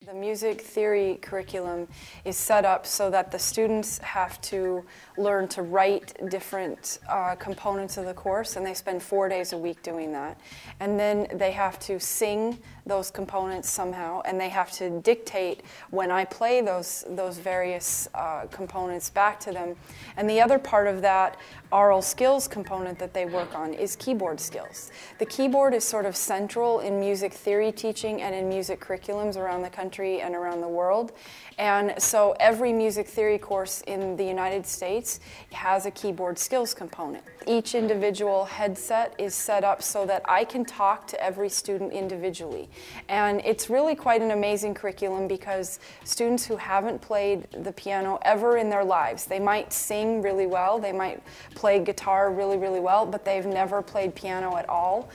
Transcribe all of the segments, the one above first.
The music theory curriculum is set up so that the students have to learn to write different components of the course, and they spend 4 days a week doing that. And then they have to sing those components somehow, and they have to dictate when I play those various components back to them. And the other part of that oral skills component that they work on is keyboard skills. The keyboard is sort of central in music theory teaching and in music curriculums around the country and around the world. And so every music theory course in the United States has a keyboard skills component. Each individual headset is set up so that I can talk to every student individually. And it's really quite an amazing curriculum because students who haven't played the piano ever in their lives, they might sing really well, they might play guitar really, really well, but they've never played piano at all.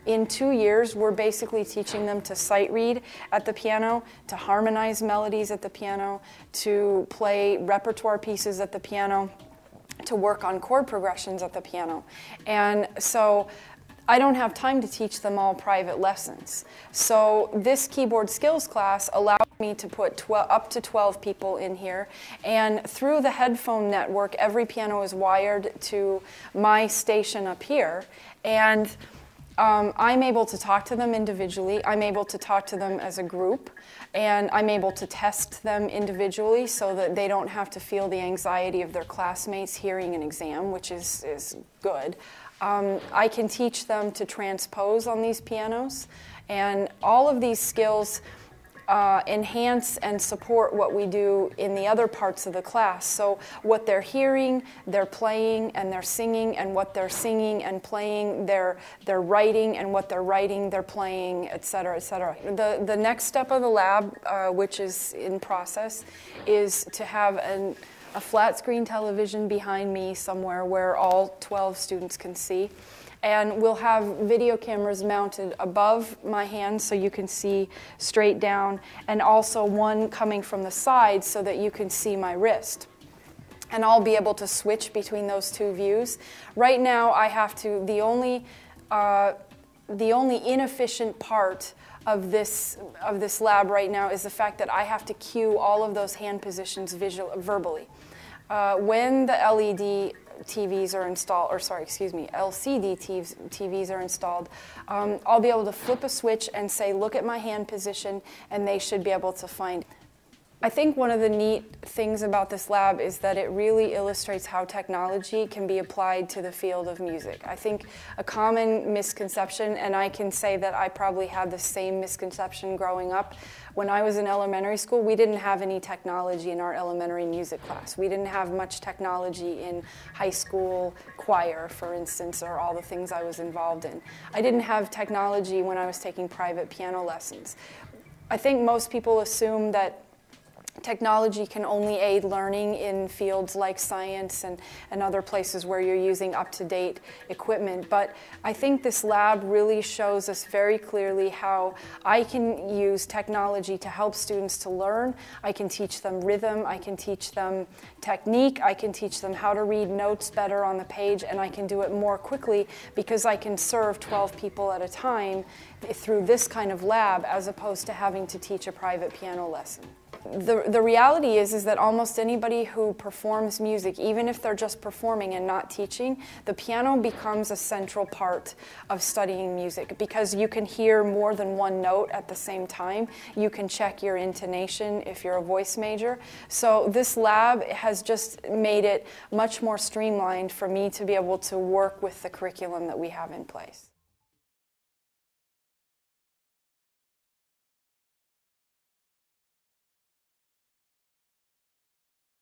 In 2 years, we're basically teaching them to sight read at the piano, to harmonize melodies at the piano, to play repertoire pieces at the piano, to work on chord progressions at the piano. And so I don't have time to teach them all private lessons. So this keyboard skills class allowed me to put up to 12 people in here, and through the headphone network, every piano is wired to my station up here, and I'm able to talk to them individually, I'm able to talk to them as a group, and I'm able to test them individually so that they don't have to feel the anxiety of their classmates hearing an exam, which is good. I can teach them to transpose on these pianos, and all of these skills enhance and support what we do in the other parts of the class. So what they're hearing, they're playing, and they're singing, and what they're singing and playing, they're writing, and what they're writing, they're playing, etc., etc. The next step of the lab, which is in process, is to have a flat screen television behind me somewhere where all 12 students can see. And we'll have video cameras mounted above my hand so you can see straight down, and also one coming from the side so that you can see my wrist. And I'll be able to switch between those two views. Right now I have to, the only inefficient part of this lab right now is the fact that I have to cue all of those hand positions verbally. When the LED TVs are installed, or sorry, excuse me, LCD TVs are installed, I'll be able to flip a switch and say, look at my hand position, and they should be able to find it. I think one of the neat things about this lab is that it really illustrates how technology can be applied to the field of music. I think a common misconception, and I can say that I probably had the same misconception growing up. When I was in elementary school, we didn't have any technology in our elementary music class. We didn't have much technology in high school choir, for instance, or all the things I was involved in. I didn't have technology when I was taking private piano lessons. I think most people assume that technology can only aid learning in fields like science and other places where you're using up-to-date equipment. But I think this lab really shows us very clearly how I can use technology to help students to learn. I can teach them rhythm, I can teach them technique, I can teach them how to read notes better on the page, and I can do it more quickly because I can serve 12 people at a time through this kind of lab as opposed to having to teach a private piano lesson. The reality is that almost anybody who performs music, even if they're just performing and not teaching, the piano becomes a central part of studying music because you can hear more than one note at the same time. You can check your intonation if you're a voice major. So this lab has just made it much more streamlined for me to be able to work with the curriculum that we have in place.